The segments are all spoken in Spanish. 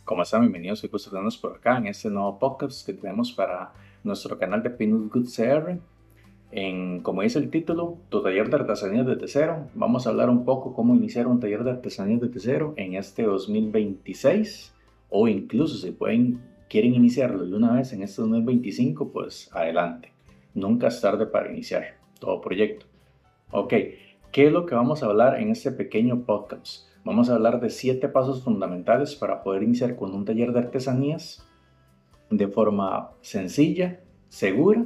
¿Cómo están? Bienvenidos y gusto tenernos por acá en este nuevo podcast que tenemos para nuestro canal de Peanut Good CR. Como dice el título, tu taller de artesanías desde cero. Vamos a hablar un poco cómo iniciar un taller de artesanías desde cero en este 2026 o incluso si quieren iniciarlo de una vez en este 2025, pues adelante. Nunca es tarde para iniciar todo proyecto. Ok, ¿qué es lo que vamos a hablar en este pequeño podcast? Vamos a hablar de 7 pasos fundamentales para poder iniciar con un taller de artesanías de forma sencilla, segura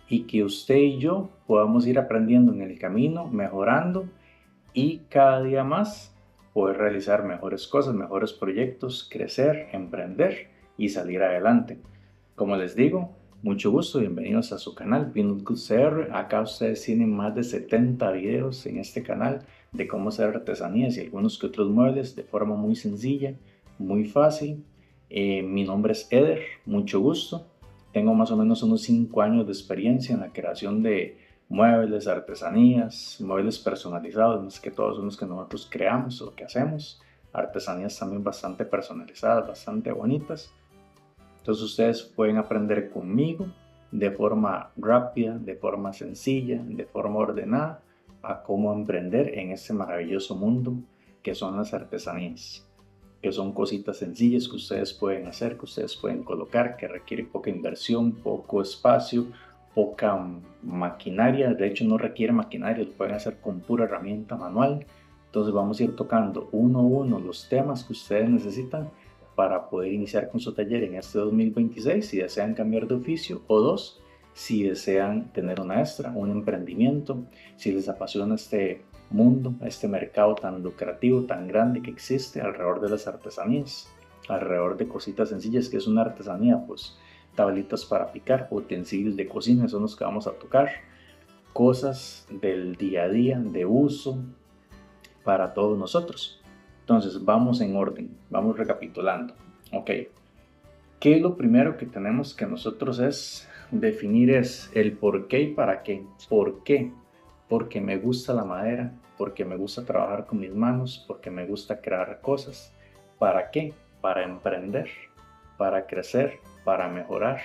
y que usted y yo podamos ir aprendiendo en el camino, mejorando y cada día más poder realizar mejores cosas, mejores proyectos, crecer, emprender y salir adelante. Como les digo, mucho gusto, bienvenidos a su canal Peanut Good CR. Acá ustedes tienen más de 70 videos en este canal de cómo hacer artesanías y algunos que otros muebles de forma muy sencilla, muy fácil. Mi nombre es Eder, mucho gusto. Tengo más o menos unos 5 años de experiencia en la creación de muebles, artesanías, muebles personalizados, más que todos son los que nosotros creamos o que hacemos. Artesanías también bastante personalizadas, bastante bonitas. Entonces ustedes pueden aprender conmigo de forma rápida, de forma sencilla, de forma ordenada, a cómo emprender en este maravilloso mundo que son las artesanías, que son cositas sencillas que ustedes pueden hacer, que ustedes pueden colocar, que requiere poca inversión, poco espacio, poca maquinaria. De hecho no requiere maquinaria, lo pueden hacer con pura herramienta manual. Entonces vamos a ir tocando uno a uno los temas que ustedes necesitan para poder iniciar con su taller en este 2026 si desean cambiar de oficio, o dos, si desean tener una extra, un emprendimiento, si les apasiona este mundo, este mercado tan lucrativo, tan grande que existe alrededor de las artesanías, alrededor de cositas sencillas que es una artesanía, pues tablitas para picar, utensilios de cocina son los que vamos a tocar, cosas del día a día, de uso para todos nosotros. Entonces vamos en orden, vamos recapitulando. Ok, ¿qué es lo primero que tenemos que nosotros es definir es el por qué y para qué? ¿Por qué? Porque me gusta la madera, porque me gusta trabajar con mis manos, porque me gusta crear cosas. ¿Para qué? Para emprender, para crecer, para mejorar,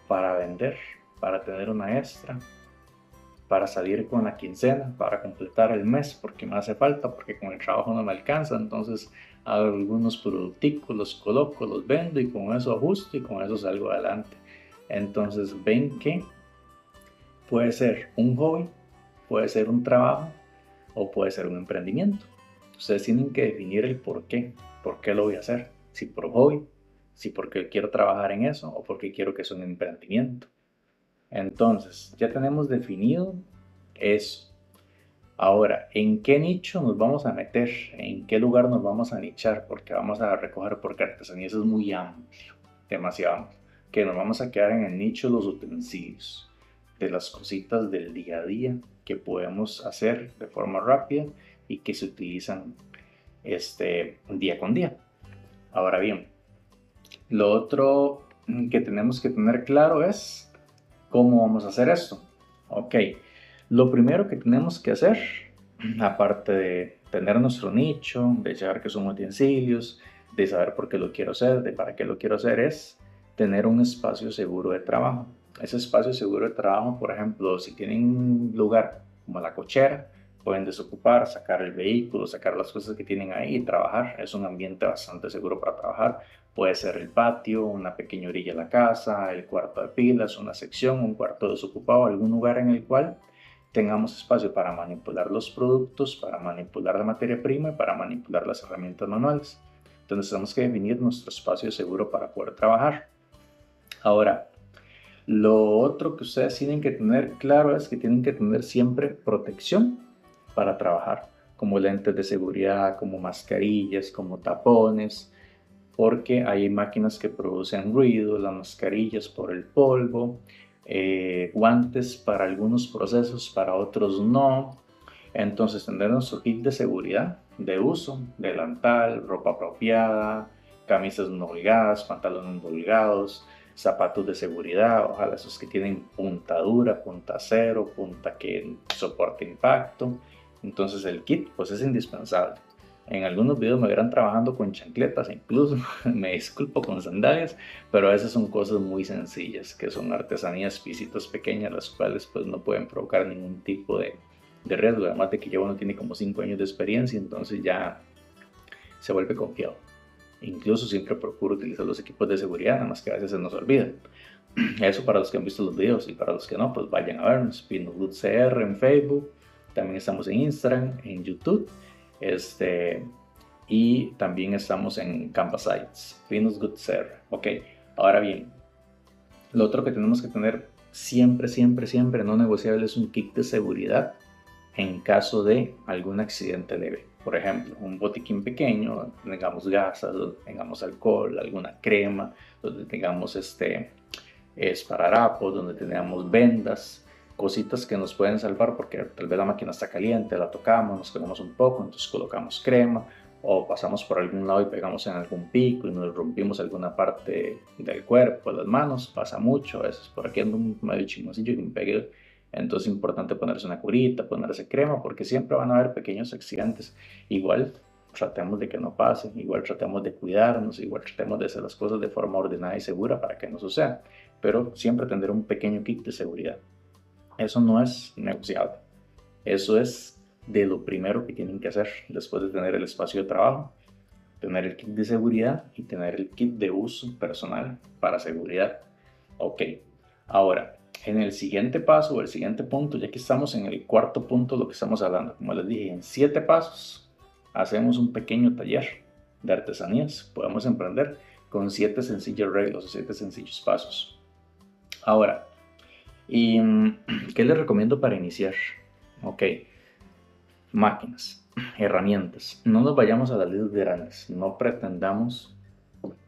para vender, para tener una extra, para salir con la quincena, para completar el mes, porque me hace falta, porque con el trabajo no me alcanza, entonces hago algunos producticos, los coloco, los vendo y con eso ajusto y con eso salgo adelante. Entonces ven que puede ser un hobby, puede ser un trabajo o puede ser un emprendimiento. Ustedes tienen que definir el por qué lo voy a hacer, si por hobby, si porque quiero trabajar en eso o porque quiero que sea un emprendimiento. Entonces, ya tenemos definido eso. Ahora, ¿en qué nicho nos vamos a meter? ¿En qué lugar nos vamos a nichar? Porque vamos a recoger, porque artesanía eso es muy amplio, demasiado amplio. Que nos vamos a quedar en el nicho de los utensilios, de las cositas del día a día que podemos hacer de forma rápida y que se utilizan día con día. Ahora bien, lo otro que tenemos que tener claro es cómo vamos a hacer esto. Ok, lo primero que tenemos que hacer, aparte de tener nuestro nicho, de saber qué son utensilios, de saber por qué lo quiero hacer, de para qué lo quiero hacer, es tener un espacio seguro de trabajo. Ese espacio seguro de trabajo, por ejemplo, si tienen un lugar como la cochera, pueden desocupar, sacar el vehículo, sacar las cosas que tienen ahí y trabajar. Es un ambiente bastante seguro para trabajar. Puede ser el patio, una pequeña orilla de la casa, el cuarto de pilas, una sección, un cuarto desocupado, algún lugar en el cual tengamos espacio para manipular los productos, para manipular la materia prima y para manipular las herramientas manuales. Entonces tenemos que definir nuestro espacio seguro para poder trabajar. Ahora, lo otro que ustedes tienen que tener claro es que tienen que tener siempre protección para trabajar, como lentes de seguridad, como mascarillas, como tapones, porque hay máquinas que producen ruido, las mascarillas por el polvo, guantes para algunos procesos, para otros no. Entonces tener nuestro kit de seguridad de uso, delantal, ropa apropiada, camisas no holgadas, pantalones no holgados, zapatos de seguridad, ojalá esos que tienen punta dura, punta cero, punta que soporte impacto. Entonces el kit pues es indispensable. En algunos videos me verán trabajando con chancletas, incluso me disculpo con sandalias, pero a veces son cosas muy sencillas, que son artesanías, pisitas pequeñas, las cuales pues no pueden provocar ningún tipo de riesgo, además de que ya uno tiene como 5 años de experiencia, entonces ya se vuelve confiado. Incluso siempre procuro utilizar los equipos de seguridad, nada más que a veces se nos olvida. Eso para los que han visto los videos, y para los que no, pues vayan a vernos. Pinwood CR en Facebook, también estamos en Instagram, en YouTube, y también estamos en Canvas Sites, Pinwood CR. Ok, ahora bien, lo otro que tenemos que tener siempre, siempre, siempre no negociable es un kit de seguridad en caso de algún accidente leve. Por ejemplo, un botiquín pequeño, donde tengamos gasas, donde tengamos alcohol, alguna crema, donde tengamos esparadrapos, donde tengamos vendas, cositas que nos pueden salvar porque tal vez la máquina está caliente, la tocamos, nos quemamos un poco, entonces colocamos crema, o pasamos por algún lado y pegamos en algún pico y nos rompimos alguna parte del cuerpo, las manos, pasa mucho, a veces por aquí ando medio chismosillo y me pegué. Entonces es importante ponerse una curita, ponerse crema, porque siempre van a haber pequeños accidentes. Igual tratemos de que no pasen, igual tratemos de cuidarnos, igual tratemos de hacer las cosas de forma ordenada y segura para que no suceda, pero siempre tener un pequeño kit de seguridad. Eso no es negociable. Eso es de lo primero que tienen que hacer después de tener el espacio de trabajo, tener el kit de seguridad y tener el kit de uso personal para seguridad. Ok, ahora, en el siguiente paso o el siguiente punto, ya que estamos en el cuarto punto de lo que estamos hablando, como les dije, en 7 pasos hacemos un pequeño taller de artesanías. Podemos emprender con 7 sencillas reglas o 7 sencillos pasos. Ahora, ¿y qué les recomiendo para iniciar? Ok, máquinas, herramientas. No nos vayamos a las listas grandes. No pretendamos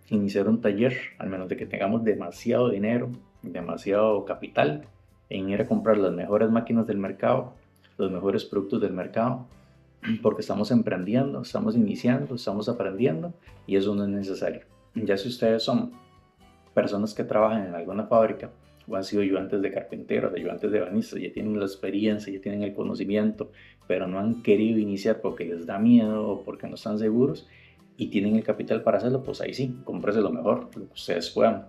iniciar un taller, al menos de que tengamos demasiado dinero, demasiado capital, en ir a comprar las mejores máquinas del mercado, los mejores productos del mercado, porque estamos emprendiendo, estamos iniciando, estamos aprendiendo y eso no es necesario. Ya si ustedes son personas que trabajan en alguna fábrica o han sido ayudantes de carpinteros, ayudantes de banistas, ya tienen la experiencia, ya tienen el conocimiento, pero no han querido iniciar porque les da miedo o porque no están seguros y tienen el capital para hacerlo, pues ahí sí, cómprese lo mejor, lo que ustedes puedan.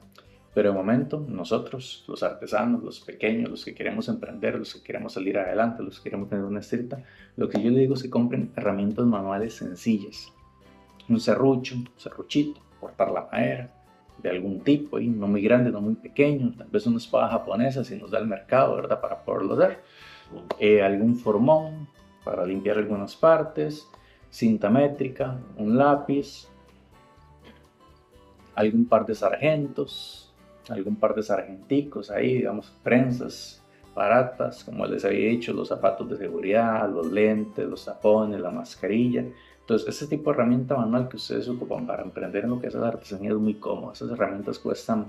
Pero de momento, nosotros, los artesanos, los pequeños, los que queremos emprender, los que queremos salir adelante, los que queremos tener una estricta, lo que yo les digo es que compren herramientas manuales sencillas. Un serrucho, un serruchito, cortar la madera, de algún tipo, y no muy grande, no muy pequeño, tal vez una espada japonesa si nos da el mercado, ¿verdad? Para poderlo hacer. Algún formón para limpiar algunas partes, cinta métrica, un lápiz, algún par de sargentos, algún par de sargenticos ahí, digamos, prensas baratas, como les había dicho, los zapatos de seguridad, los lentes, los tapones, la mascarilla. Entonces, este tipo de herramienta manual que ustedes ocupan para emprender en lo que es la artesanía es muy cómodo. Esas herramientas cuestan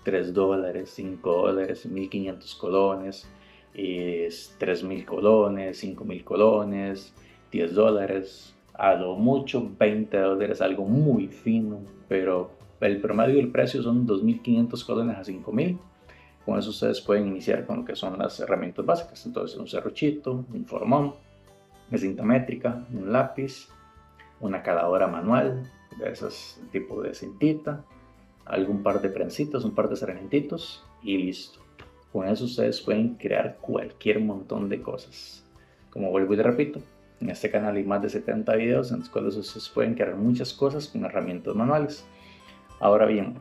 $3, $5, 1500 colones, 3000 colones, 5000 colones, $10, a lo mucho $20, algo muy fino, pero el promedio del precio son 2500 colones a 5000. Con eso ustedes pueden iniciar con lo que son las herramientas básicas. Entonces, un serruchito, un formón, una cinta métrica, un lápiz, una caladora manual de esos tipos de cintita, algún par de prensitas, un par de sargentitos y listo. Con eso ustedes pueden crear cualquier montón de cosas. Como vuelvo y repito, en este canal hay más de 70 videos en los cuales ustedes pueden crear muchas cosas con herramientas manuales. Ahora bien,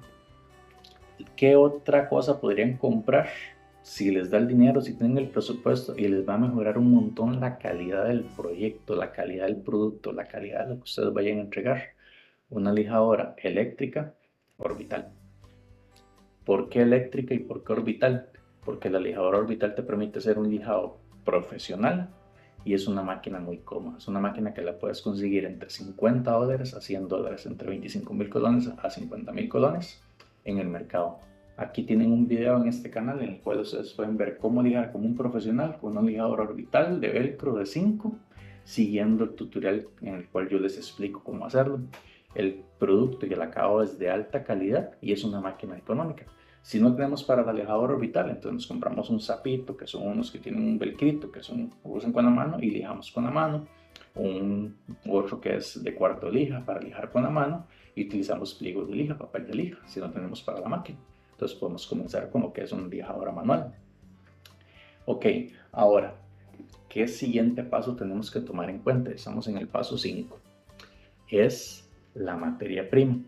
¿qué otra cosa podrían comprar si les da el dinero, si tienen el presupuesto y les va a mejorar un montón la calidad del proyecto, la calidad del producto, la calidad de lo que ustedes vayan a entregar? Una lijadora eléctrica orbital. ¿Por qué eléctrica y por qué orbital? Porque la lijadora orbital te permite hacer un lijado profesional y es una máquina muy cómoda. Es una máquina que la puedes conseguir entre $50 a $100, entre 25,000 colones a 50,000 colones en el mercado. Aquí tienen un video en este canal en el cual ustedes pueden ver cómo lijar como un profesional con una lijadora orbital de velcro de 5, siguiendo el tutorial en el cual yo les explico cómo hacerlo. El producto y el acabado es de alta calidad y es una máquina económica. Si no tenemos para la lijadora orbital, entonces nos compramos un sapito, que son unos que tienen un velcrito, que usan con la mano y lijamos con la mano. otro que es de cuarto de lija para lijar con la mano, y utilizamos pliegos de lija, papel de lija, si no tenemos para la máquina. Entonces podemos comenzar con lo que es una lijadora manual. Ok, ahora, ¿qué siguiente paso tenemos que tomar en cuenta? Estamos en el paso 5. Es la materia prima.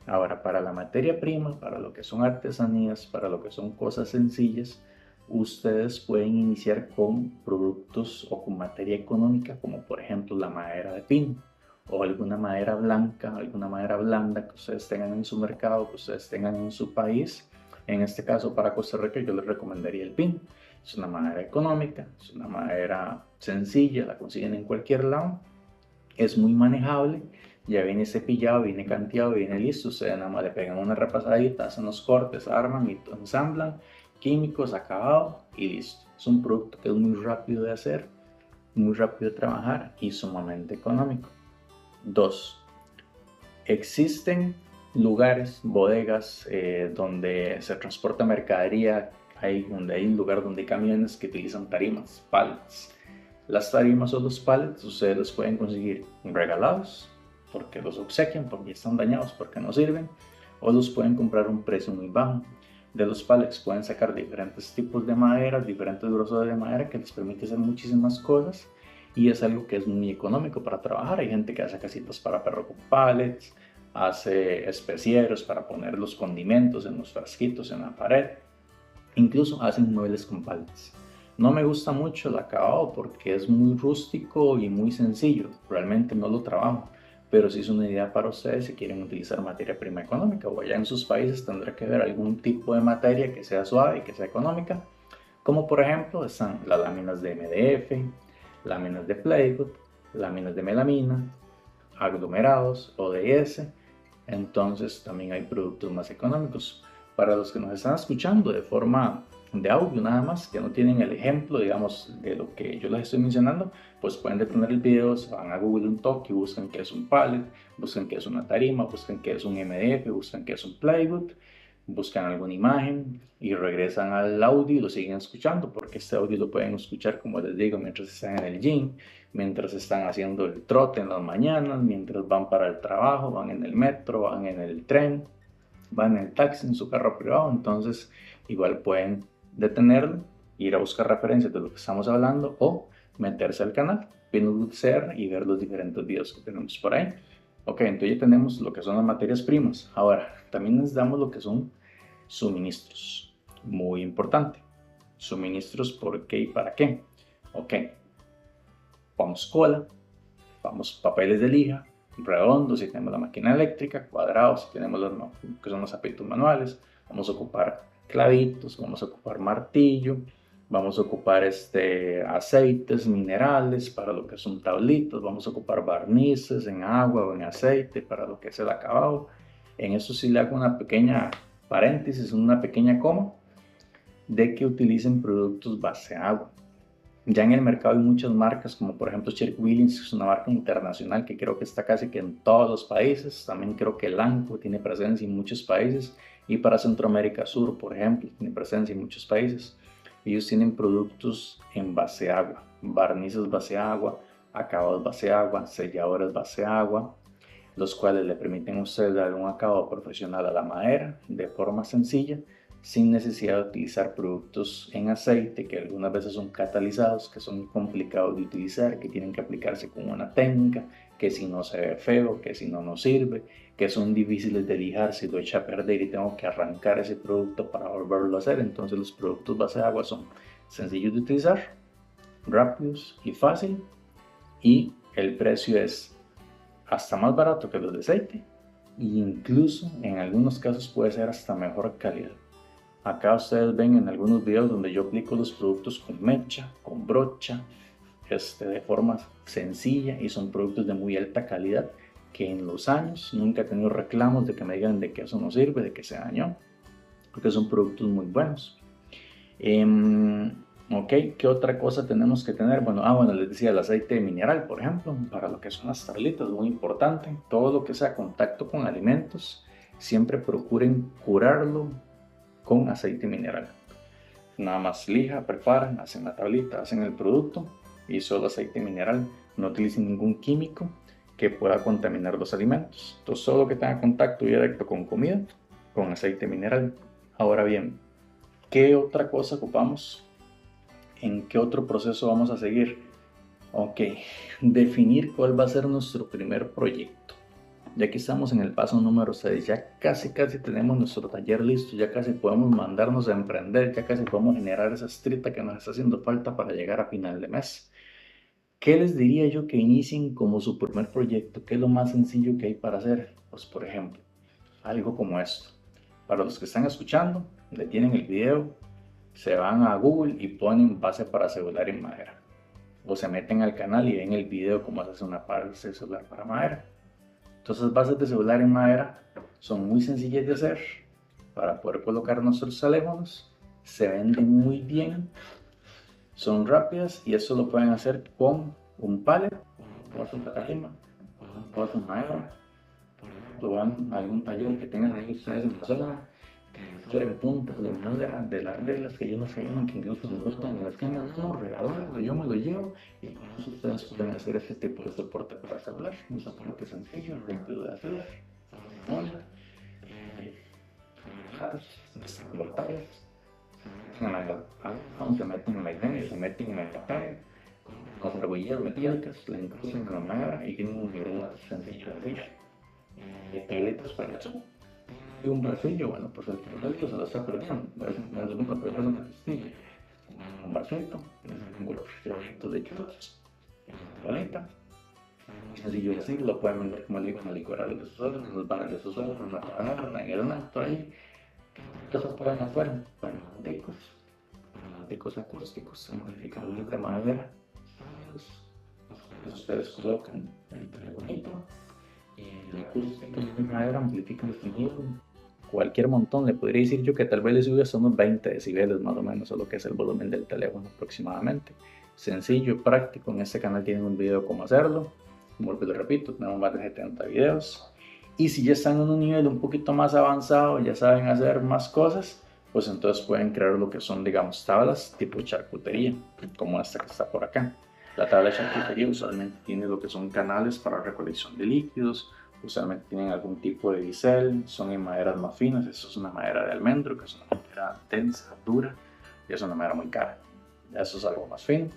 Ahora, para la materia prima, para lo que son artesanías, para lo que son cosas sencillas, ustedes pueden iniciar con productos o con materia económica, como por ejemplo la madera de pino o alguna madera blanca, alguna madera blanda que ustedes tengan en su mercado, que ustedes tengan en su país. En este caso, para Costa Rica, yo les recomendaría el pino. Es una madera económica, es una madera sencilla, la consiguen en cualquier lado, es muy manejable, ya viene cepillado, viene canteado, viene listo. Ustedes nada más le pegan una repasadita, hacen los cortes, arman y ensamblan, químicos, acabado y listo. Es un producto que es muy rápido de hacer, muy rápido de trabajar y sumamente económico. 2. Existen lugares, bodegas, donde se transporta mercadería, donde hay un lugar donde hay camiones que utilizan tarimas, pallets. Las tarimas o los pallets ustedes los pueden conseguir regalados, porque los obsequian, porque están dañados, porque no sirven, o los pueden comprar a un precio muy bajo. De los pallets pueden sacar diferentes tipos de madera, diferentes grosores de madera que les permite hacer muchísimas cosas, y es algo que es muy económico para trabajar. Hay gente que hace casitas para perro con pallets, hace especieros para poner los condimentos en los frasquitos en la pared, incluso hacen muebles con pallets. No me gusta mucho el acabado porque es muy rústico y muy sencillo, realmente no lo trabajo, pero si es una idea para ustedes si quieren utilizar materia prima económica, o allá en sus países tendrá que ver algún tipo de materia que sea suave y que sea económica, como por ejemplo están las láminas de MDF, láminas de plywood, láminas de melamina, aglomerados, ODS. Entonces también hay productos más económicos. Para los que nos están escuchando de forma de audio nada más, que no tienen el ejemplo, digamos, de lo que yo les estoy mencionando, pues pueden detener el video, se van a Google un toque y buscan qué es un pallet, buscan qué es una tarima, buscan qué es un MDF, buscan qué es un plywood, buscan alguna imagen y regresan al audio y lo siguen escuchando, porque este audio lo pueden escuchar, como les digo, mientras están en el gym, mientras están haciendo el trote en las mañanas, mientras van para el trabajo, van en el metro, van en el tren, van en el taxi, en su carro privado. Entonces igual pueden detenerlo, ir a buscar referencias de lo que estamos hablando o meterse al canal PinUdCR y ver los diferentes videos que tenemos por ahí. Ok, entonces ya tenemos lo que son las materias primas. Ahora, también necesitamos lo que son suministros. Muy importante. Suministros, ¿por qué y para qué? Ok, vamos cola, vamos papeles de lija, redondos si tenemos la máquina eléctrica, cuadrados si tenemos los que son los zapitos manuales, vamos a ocupar clavitos, vamos a ocupar martillo, vamos a ocupar aceites minerales para lo que son tablitas, vamos a ocupar barnices en agua o en aceite para lo que es el acabado. En eso sí le hago una pequeña paréntesis, una pequeña coma, de que utilicen productos base agua. Ya en el mercado hay muchas marcas, como por ejemplo Sherwin-Williams, que es una marca internacional que creo que está casi que en todos los países. También creo que Lanco tiene presencia en muchos países, y para Centroamérica Sur, por ejemplo, tiene presencia en muchos países. Ellos tienen productos en base agua, barnices base agua, acabados base agua, selladores base agua, los cuales le permiten a usted dar un acabado profesional a la madera de forma sencilla, sin necesidad de utilizar productos en aceite que algunas veces son catalizados, que son complicados de utilizar, que tienen que aplicarse con una técnica, que si no se ve feo, que si no no sirve, que son difíciles de lijar si lo echa a perder y tengo que arrancar ese producto para volverlo a hacer. Entonces los productos base de agua son sencillos de utilizar, rápidos y fácil, y el precio es hasta más barato que los de aceite, e incluso en algunos casos puede ser hasta mejor calidad. Acá ustedes ven en algunos videos donde yo aplico los productos con mecha, con brocha, de forma sencilla, y son productos de muy alta calidad que en los años nunca he tenido reclamos de que me digan de que eso no sirve, de que se dañó, porque son productos muy buenos. Ok, ¿qué otra cosa tenemos que tener? Bueno, les decía el aceite mineral, por ejemplo, para lo que son las tablitas, muy importante. Todo lo que sea contacto con alimentos, siempre procuren curarlo con aceite mineral. Nada más lija, preparan, hacen la tablita, hacen el producto y solo aceite mineral no utilicen ningún químico que pueda contaminar los alimentos. Entonces, solo que tenga contacto directo con comida, con aceite mineral. Ahora bien, ¿qué otra cosa ocupamos? ¿En qué otro proceso vamos a seguir? Ok, definir cuál va a ser nuestro primer proyecto. Ya que estamos en el paso número 6, ya casi tenemos nuestro taller listo, ya casi podemos mandarnos a emprender, ya casi podemos generar esa estrita que nos está haciendo falta para llegar a final de mes. ¿Qué les diría yo que inicien como su primer proyecto? ¿Qué es lo más sencillo que hay para hacer? Pues por ejemplo, algo como esto. Para los que están escuchando, detienen el video, se van a Google y ponen base para celular en madera. O se meten al canal y ven el video cómo se hace una base de celular para madera. Entonces, bases de celular en madera son muy sencillas de hacer para poder colocar nuestros teléfonos. Se venden muy bien, son rápidas y eso lo pueden hacer con un pallet, un tarima, un madera. Lo van a algún taller que tengan ahí ustedes en la zona, que en puntos de las reglas que yo no sé, que incluso me gustan en las tiendas, no, regalarlo, yo me lo llevo y con eso ustedes pueden hacer ese tipo de soporte para celular, un soporte sencillo, rápido de hacer, voltajes, se meten en la idea, se meten en el papel, con rebolleras metálicas, la incluyen en la madera y tienen un nivel sencillo de brillo. Pelitos para eso. Y un bracillo, bueno, pues el pelito se lo está perdiendo. Es una persona que sigue. Un bracito, un golpecito de churros, paleta. Sencillo de así, lo pueden vender como digo en la licuadora de sus órdenes, en los bares de sus órdenes, en la taberna, en el por ahí. Cosas pueden hacer, ticos acústicos, amplificadores de madera. Ustedes colocan el telefonito. El acústico de madera amplifica el sonido. Cualquier montón, le podría decir yo que tal vez le sube hasta unos 20 decibeles más o menos a lo que es el volumen del teléfono aproximadamente. Sencillo, práctico, en este canal tienen un video cómo hacerlo. Como lo repito, tenemos más de 70 videos. Y si ya están en un nivel un poquito más avanzado, ya saben hacer más cosas, pues entonces pueden crear lo que son, digamos, tablas tipo charcutería, como esta que está por acá. La tabla de charcutería usualmente tiene lo que son canales para recolección de líquidos, usualmente tienen algún tipo de bisel, son en maderas más finas. Esto es una madera de almendro, que es una madera densa, dura, y es una madera muy cara. Eso es algo más fino.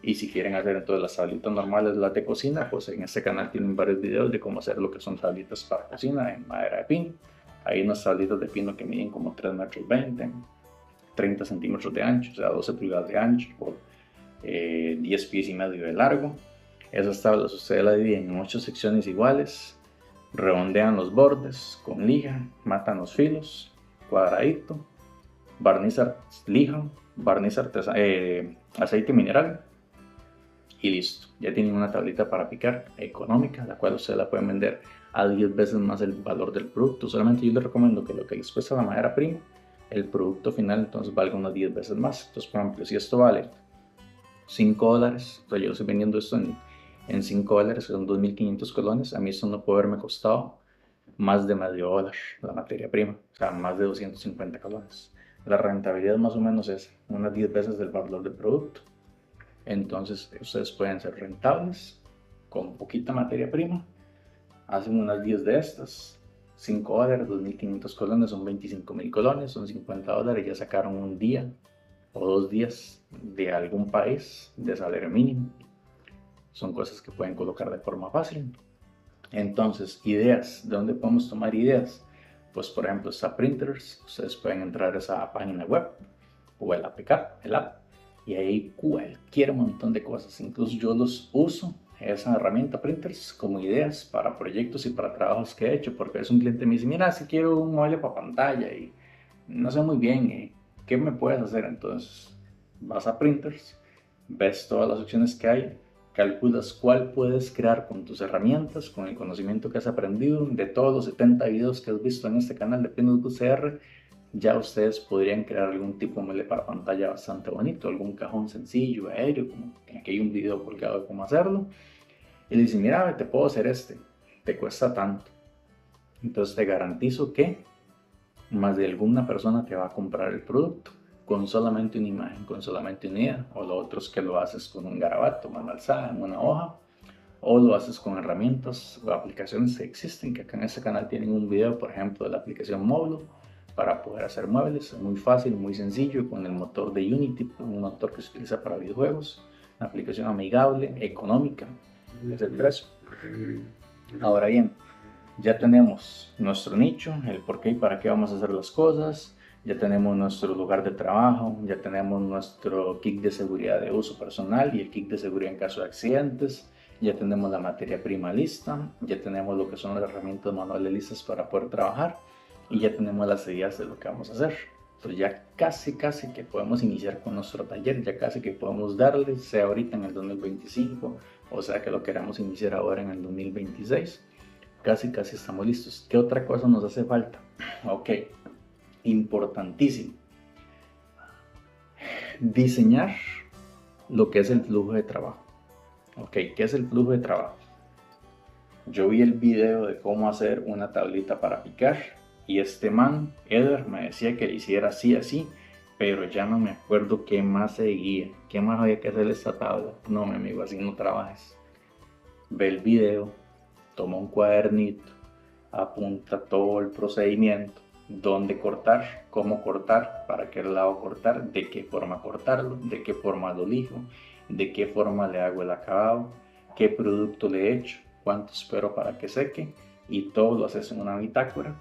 Y si quieren hacer entonces las tablitas normales, las de cocina, pues en este canal tienen varios videos de cómo hacer lo que son tablitas para cocina en madera de pino. Hay unas tablitas de pino que miden como 3,20 metros, 30 centímetros de ancho, o sea 12 pulgadas de ancho por 10 pies y medio de largo. Esas tablas ustedes las dividen en 8 secciones iguales, redondean los bordes con lija, matan los filos, cuadradito, barniz lija, barniz aceite mineral y listo. Ya tienen una tablita para picar económica, la cual ustedes la pueden vender a 10 veces más el valor del producto. Solamente yo les recomiendo que lo que les cuesta la madera prima, el producto final entonces valga unas 10 veces más. Entonces, por ejemplo, si esto vale $5, entonces yo estoy vendiendo esto en $5, son 2.500 colones. A mí esto no puede haberme costado más de medio dólar la materia prima, o sea, más de 250 colones. La rentabilidad más o menos es unas 10 veces del valor del producto. Entonces, ustedes pueden ser rentables con poquita materia prima. Hacen unas 10 de estas, $5, 2.500 colones, son 25.000 colones, son $50. Ya sacaron un día o 2 días de algún país de salario mínimo. Son cosas que pueden colocar de forma fácil. Entonces, ideas, ¿de dónde podemos tomar ideas? Pues por ejemplo está Printers, ustedes pueden entrar a esa página web o el APK, el app, y ahí cualquier montón de cosas. Incluso yo los uso, esa herramienta Printers, como ideas para proyectos y para trabajos que he hecho, porque es un cliente me dice, mira, si quiero un mueble para pantalla y no sé muy bien, ¿qué me puedes hacer? Entonces vas a Printers, ves todas las opciones que hay, calculas cuál puedes crear con tus herramientas, con el conocimiento que has aprendido. De todos los 70 videos que has visto en este canal de Pinus CR, ya ustedes podrían crear algún tipo de mueble para pantalla bastante bonito, algún cajón sencillo, aéreo, como aquí hay un video colgado de cómo hacerlo. Y le dicen, mira, te puedo hacer te cuesta tanto. Entonces te garantizo que más de alguna persona te va a comprar el producto con solamente una imagen, con solamente una idea. O lo otro es que lo haces con un garabato, una alzada, en una hoja, o lo haces con herramientas o aplicaciones que existen, que acá en este canal tienen un video, por ejemplo, de la aplicación Módulo para poder hacer muebles. Es muy fácil, muy sencillo, con el motor de Unity, un motor que se utiliza para videojuegos, una aplicación amigable, económica, es el precio. Ahora bien, ya tenemos nuestro nicho, el por qué y para qué vamos a hacer las cosas, ya tenemos nuestro lugar de trabajo, ya tenemos nuestro kit de seguridad de uso personal y el kit de seguridad en caso de accidentes, ya tenemos la materia prima lista, ya tenemos lo que son las herramientas manuales listas para poder trabajar y ya tenemos las ideas de lo que vamos a hacer. Entonces ya casi que podemos iniciar con nuestro taller, ya casi que podemos darle, sea ahorita en el 2025 o sea que lo queramos iniciar ahora en el 2026. Casi estamos listos. ¿Qué otra cosa nos hace falta? Ok, importantísimo. Diseñar lo que es el flujo de trabajo. Ok, ¿qué es el flujo de trabajo? Yo vi el video de cómo hacer una tablita para picar y este man, Eder, me decía que le hiciera así, pero ya no me acuerdo qué más seguía, qué más había que hacer esta tabla. No, mi amigo, así no trabajes. Ve el video, toma un cuadernito, apunta todo el procedimiento, dónde cortar, cómo cortar, para qué lado cortar, de qué forma cortarlo, de qué forma lo lijo, de qué forma le hago el acabado, qué producto le echo, cuánto espero para que seque, y todo lo haces en una bitácora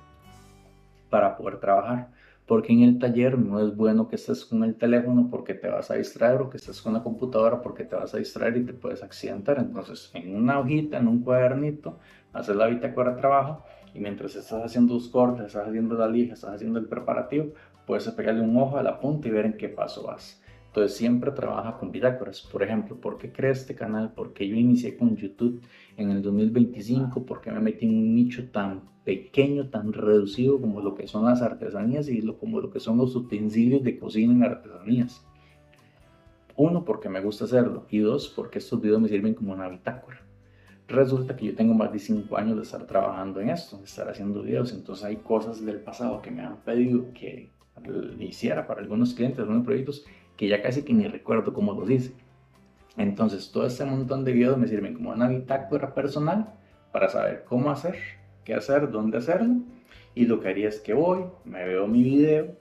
para poder trabajar. Porque en el taller no es bueno que estés con el teléfono porque te vas a distraer, o que estés con la computadora porque te vas a distraer y te puedes accidentar. Entonces, en una hojita, en un cuadernito, haces la bitácora de trabajo y mientras estás haciendo los cortes, estás haciendo la lija, estás haciendo el preparativo, puedes pegarle un ojo a la punta y ver en qué paso vas. Entonces siempre trabaja con bitácoras. Por ejemplo, ¿por qué creé este canal? Porque yo inicié con YouTube en el 2025, porque me metí en un nicho tan pequeño, tan reducido como lo que son las artesanías y como lo que son los utensilios de cocina en artesanías. Uno, porque me gusta hacerlo, y dos, porque estos videos me sirven como una bitácora. Resulta que yo tengo más de 5 años de estar trabajando en esto, de estar haciendo videos, entonces hay cosas del pasado que me han pedido que hiciera para algunos clientes, algunos proyectos, que ya casi que ni recuerdo cómo los hice. Entonces todo este montón de videos me sirven como una bitácora personal para saber cómo hacer, qué hacer, dónde hacerlo, y lo que haría es que voy, me veo mi video,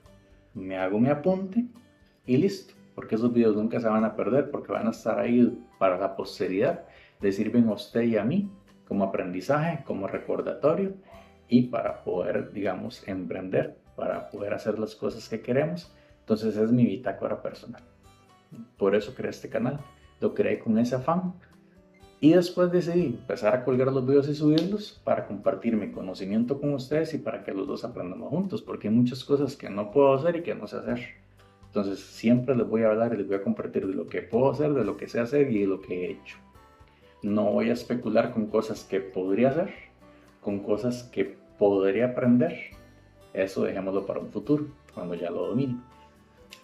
me hago mi apunte y listo, porque esos videos nunca se van a perder, porque van a estar ahí para la posteridad, le sirven a usted y a mí como aprendizaje, como recordatorio y para poder, digamos, emprender, para poder hacer las cosas que queremos. Entonces es mi bitácora personal. Por eso creé este canal, lo creé con ese afán y después decidí empezar a colgar los videos y subirlos para compartir mi conocimiento con ustedes y para que los dos aprendamos juntos, porque hay muchas cosas que no puedo hacer y que no sé hacer. Entonces siempre les voy a hablar y les voy a compartir de lo que puedo hacer, de lo que sé hacer y de lo que he hecho. No voy a especular con cosas que podría hacer, con cosas que podría aprender. Eso dejémoslo para un futuro, cuando ya lo domine.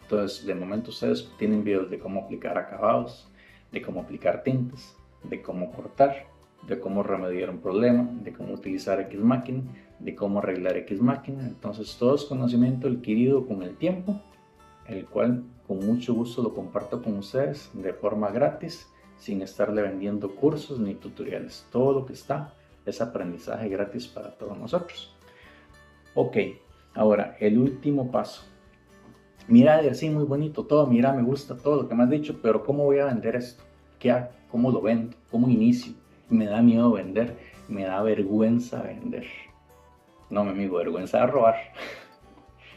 Entonces, de momento ustedes tienen videos de cómo aplicar acabados, de cómo aplicar tintes, de cómo cortar, de cómo remediar un problema, de cómo utilizar X máquina, de cómo arreglar X máquina. Entonces, todo es conocimiento adquirido con el tiempo, el cual con mucho gusto lo comparto con ustedes de forma gratis, sin estarle vendiendo cursos ni tutoriales. Todo lo que está es aprendizaje gratis para todos nosotros. Ok, ahora el último paso. Mira, sí, muy bonito todo, mira, me gusta todo lo que me has dicho, pero ¿cómo voy a vender esto? ¿Qué hago? ¿Cómo lo vendo? ¿Cómo inicio? Me da miedo vender, me da vergüenza vender. No, mi amigo, vergüenza de robar.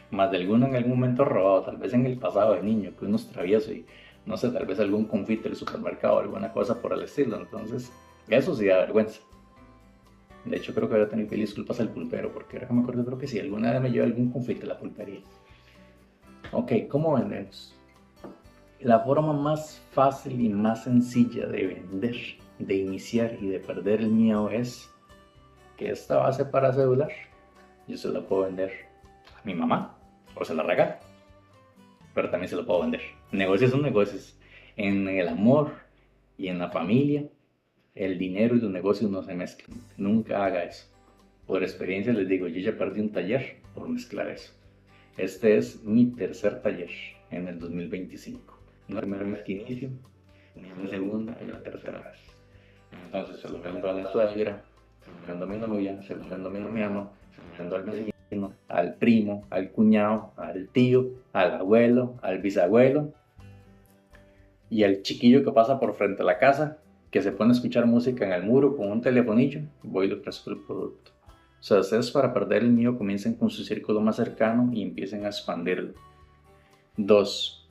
Más de alguno en algún momento robado, tal vez en el pasado de niño, que uno es travieso y no sé, tal vez algún confite del supermercado o alguna cosa por el estilo. Entonces, eso sí da vergüenza. De hecho, creo que voy a tener que pedir disculpas al pulpero, porque ahora que me acuerdo, creo que sí, alguna vez me llevé algún confite a la pulpería. Ok, ¿cómo vendemos? La forma más fácil y más sencilla de vender, de iniciar y de perder el miedo es que esta base para celular yo se la puedo vender a mi mamá o se la regalo, pero también se lo puedo vender. Negocios son negocios. En el amor y en la familia, el dinero y los negocios no se mezclan. Nunca haga eso. Por experiencia les digo, yo ya perdí un taller por mezclar eso. Este es mi tercer taller en el 2025. No es la primera vez que inicio, ni la segunda, ni la tercera vez. Entonces se lo vendo a la suegra, se lo vendo a mi novia, se lo vendo a mi hermano, se lo vendo al vecino, al primo, al cuñado, al tío, al abuelo, al bisabuelo y al chiquillo que pasa por frente a la casa, que se pone a escuchar música en el muro con un telefonillo, voy y le ofrezco el producto. O sea, ustedes para perder el miedo comiencen con su círculo más cercano y empiecen a expandirlo. 2.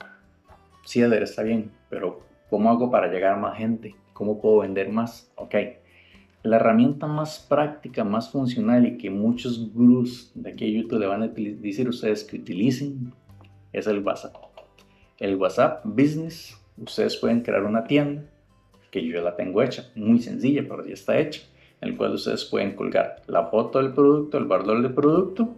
Sí, Eder, está bien, pero ¿cómo hago para llegar a más gente? ¿Cómo puedo vender más? Ok, la herramienta más práctica, más funcional y que muchos gurús de aquí a YouTube le van a decir a ustedes que utilicen es el WhatsApp. El WhatsApp Business, ustedes pueden crear una tienda, que yo la tengo hecha, muy sencilla, pero ya está hecha, en el cual ustedes pueden colgar la foto del producto, el valor del producto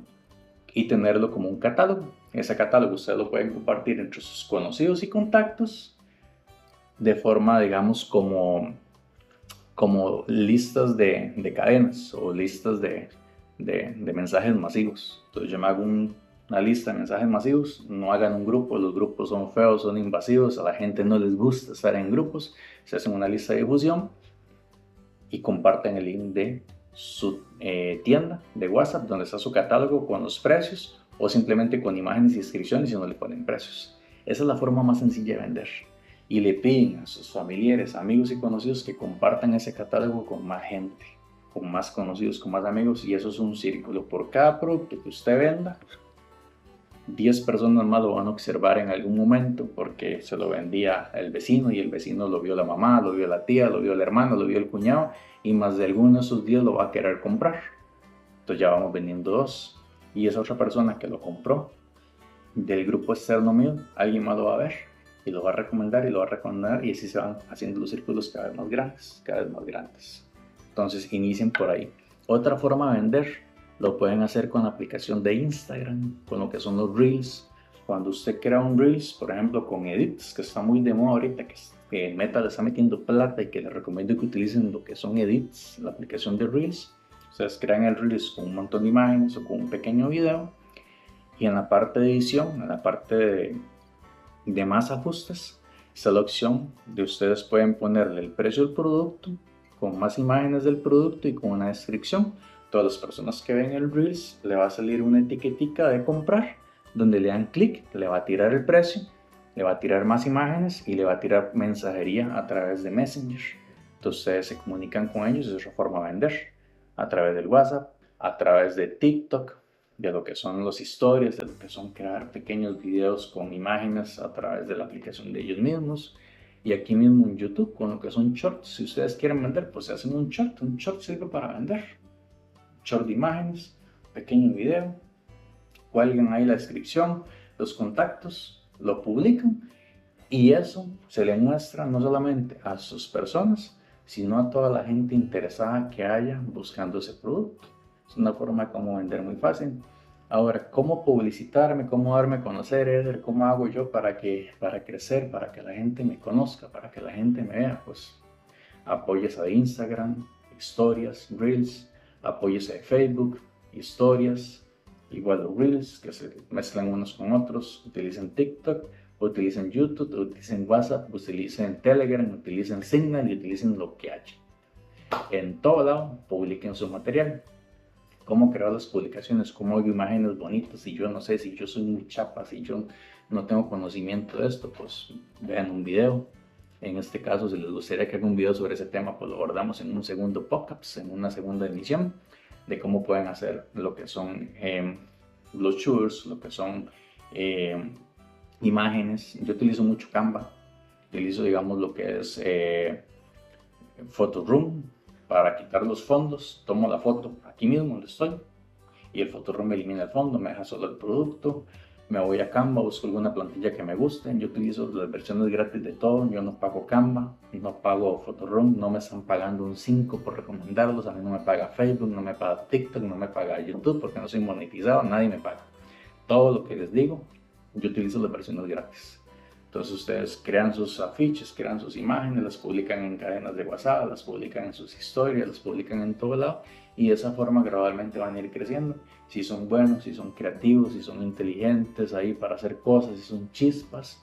y tenerlo como un catálogo. Ese catálogo ustedes lo pueden compartir entre sus conocidos y contactos de forma, digamos, como listas de cadenas o listas de mensajes masivos. Entonces yo me hago una lista de mensajes masivos, no hagan un grupo, los grupos son feos, son invasivos, a la gente no les gusta estar en grupos, se hacen una lista de difusión y comparten el link de su tienda de WhatsApp donde está su catálogo con los precios o simplemente con imágenes y descripciones y no le ponen precios. Esa es la forma más sencilla de vender. Y le piden a sus familiares, amigos y conocidos que compartan ese catálogo con más gente, con más conocidos, con más amigos, y eso es un círculo. Por cada producto que usted venda, 10 personas más lo van a observar en algún momento porque se lo vendía el vecino y el vecino lo vio la mamá, lo vio la tía, lo vio el hermano, lo vio el cuñado y más de alguno de esos 10 lo va a querer comprar. Entonces ya vamos vendiendo 2 y esa otra persona que lo compró del grupo externo mío, alguien más lo va a ver y lo va a recomendar y lo va a recomendar y así se van haciendo los círculos cada vez más grandes, cada vez más grandes. Entonces inicien por ahí. Otra forma de vender lo pueden hacer con la aplicación de Instagram, con lo que son los Reels. Cuando usted crea un Reels, por ejemplo, con Edits, que está muy de moda ahorita, que Meta le está metiendo plata y que les recomiendo que utilicen lo que son Edits, la aplicación de Reels. Ustedes crean el Reels con un montón de imágenes o con un pequeño video y en la parte de edición, en la parte de más ajustes, está la opción de ustedes pueden ponerle el precio del producto con más imágenes del producto y con una descripción. Todas las personas que ven el Reels le va a salir una etiquetica de comprar donde le dan clic, le va a tirar el precio, le va a tirar más imágenes y le va a tirar mensajería a través de Messenger. Entonces ustedes se comunican con ellos, es otra forma de vender, a través del WhatsApp, a través de TikTok, de lo que son las historias, de lo que son crear pequeños videos con imágenes a través de la aplicación de ellos mismos. Y aquí mismo en YouTube con lo que son shorts, si ustedes quieren vender, pues se hacen un short sirve para vender. Short de imágenes, pequeño video, cuelgan ahí la descripción, los contactos, lo publican y eso se le muestra no solamente a sus personas, sino a toda la gente interesada que haya buscando ese producto. Es una forma como vender muy fácil. Ahora, ¿cómo publicitarme? ¿Cómo darme a conocer, Eder? ¿Cómo hago yo para crecer, para que la gente me conozca, para que la gente me vea? Pues apóyese a Instagram, historias, Reels, apóyese a Facebook, historias, igual los Reels, que se mezclan unos con otros, utilicen TikTok, utilicen YouTube, utilicen WhatsApp, utilicen Telegram, utilicen Signal y utilicen lo que haya. En todo lado, publiquen su material. Cómo crear las publicaciones, cómo hago imágenes bonitas, si yo no sé, si yo soy muy chapa, si yo no tengo conocimiento de esto, pues vean un video. En este caso, si les gustaría que haga un video sobre ese tema, pues lo abordamos en un segundo podcast, en una segunda emisión, de cómo pueden hacer lo que son los shorts, lo que son imágenes. Yo utilizo mucho Canva, utilizo, digamos, lo que es Photoroom para quitar los fondos. Tomo la foto aquí mismo donde estoy y el Photoroom me elimina el fondo, me deja solo el producto. Me voy a Canva, busco alguna plantilla que me guste. Yo utilizo las versiones gratis de todo. Yo no pago Canva, no pago Photoroom, no me están pagando un 5 por recomendarlos. A mí no me paga Facebook, no me paga TikTok, no me paga YouTube porque no soy monetizado, nadie me paga. Todo lo que les digo, yo utilizo las versiones gratis. Entonces ustedes crean sus afiches, crean sus imágenes, las publican en cadenas de WhatsApp, las publican en sus historias, las publican en todo lado y de esa forma gradualmente van a ir creciendo. Si son buenos, si son creativos, si son inteligentes ahí para hacer cosas, si son chispas,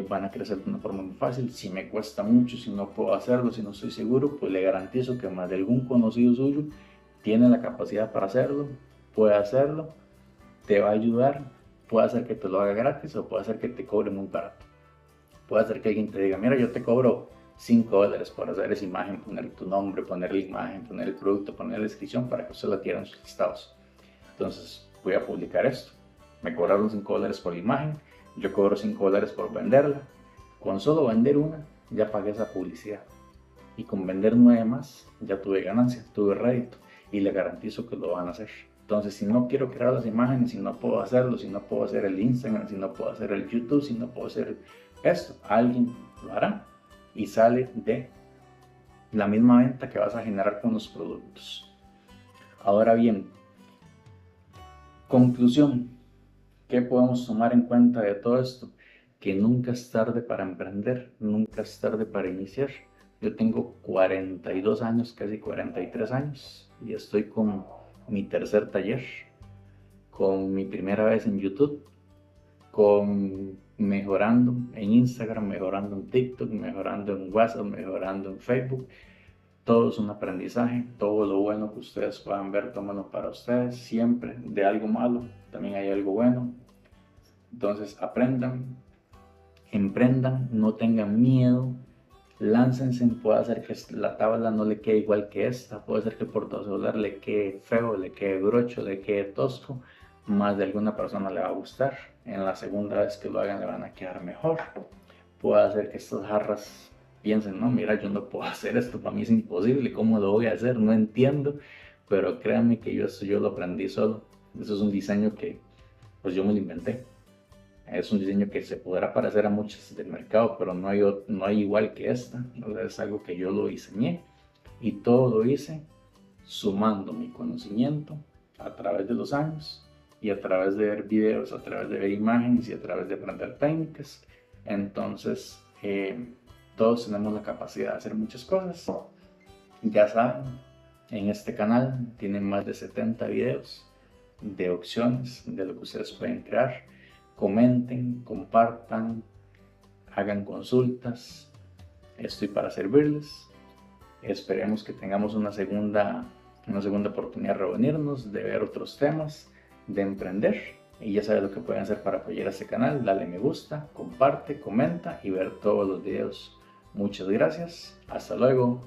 van a crecer de una forma muy fácil. Si me cuesta mucho, si no puedo hacerlo, si no estoy seguro, pues le garantizo que más de algún conocido suyo tiene la capacidad para hacerlo, puede hacerlo, te va a ayudar, puede hacer que te lo haga gratis o puede hacer que te cobre muy barato. Puede hacer que alguien te diga, mira, yo te cobro $5 por hacer esa imagen, poner tu nombre, poner la imagen, poner el producto, poner la descripción para que usted la tire en sus estados. Entonces voy a publicar esto. Me cobraron $5 por la imagen, yo cobro $5 por venderla. Con solo vender una, ya pagué esa publicidad. Y con vender 9 más, ya tuve ganancia, tuve rédito. Y le garantizo que lo van a hacer. Entonces, si no quiero crear las imágenes, si no puedo hacerlo, si no puedo hacer el Instagram, si no puedo hacer el YouTube, si no puedo hacer esto, alguien lo hará y sale de la misma venta que vas a generar con los productos. Ahora bien, conclusión, ¿qué podemos tomar en cuenta de todo esto? Que nunca es tarde para emprender, nunca es tarde para iniciar. Yo tengo 42 años, casi 43 años, y estoy con mi tercer taller, con mi primera vez en YouTube, con mejorando en Instagram, mejorando en TikTok, mejorando en WhatsApp, mejorando en Facebook. Todo es un aprendizaje, todo lo bueno que ustedes puedan ver, tómenlo para ustedes. Siempre de algo malo también hay algo bueno. Entonces aprendan, emprendan, no tengan miedo, láncense. Puede ser que la tabla no le quede igual que esta, puede ser que el portacelular le quede feo, le quede brocho, le quede tosco, más de alguna persona le va a gustar. En la segunda vez que lo hagan le van a quedar mejor. Puede ser que estas jarras piensen, no, mira, yo no puedo hacer esto, para mí es imposible, ¿cómo lo voy a hacer? No entiendo, pero créanme que yo lo aprendí solo. Eso es un diseño que pues yo me lo inventé. Es un diseño que se podrá parecer a muchos del mercado, pero no hay igual que esta. O sea, es algo que yo lo diseñé y todo lo hice sumando mi conocimiento a través de los años y a través de ver videos, a través de ver imágenes y a través de aprender técnicas. Entonces, todos tenemos la capacidad de hacer muchas cosas. Ya saben, en este canal tienen más de 70 videos de opciones de lo que ustedes pueden crear. Comenten, compartan, hagan consultas. Estoy para servirles. Esperemos que tengamos una segunda oportunidad de reunirnos, de ver otros temas, de emprender. Y ya sabes lo que pueden hacer para apoyar a este canal. Dale me gusta, comparte, comenta y ver todos los videos. Muchas gracias. Hasta luego.